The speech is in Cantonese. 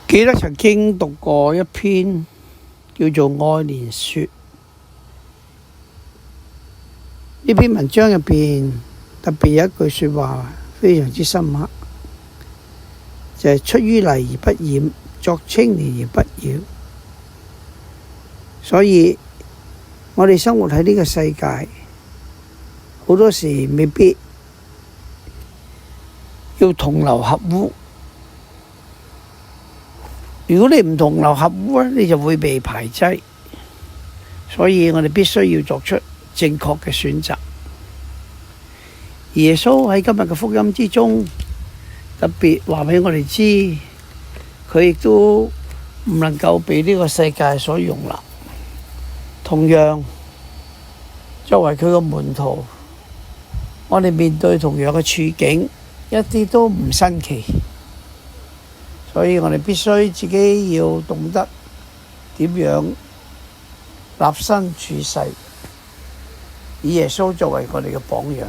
記得曾經讀過一篇叫做《愛蓮說》呢篇文章入邊，特別有一句說話非常之深刻，就係出淤泥而不染，作青年而不妖。所以我哋生活喺呢個世界，好多時未必要同流合污。如果你唔同流合污咧，你就會被排擠。所以我哋必須要作出正確嘅選擇。耶穌喺今日嘅福音之中，特別話俾我哋知，佢亦都唔能夠被呢個世界所容納。同樣，作為佢嘅門徒，我哋面對同樣嘅處境，一啲都唔新奇。所以我哋必須自己要懂得點樣立身處世，以耶穌作為我哋嘅榜樣。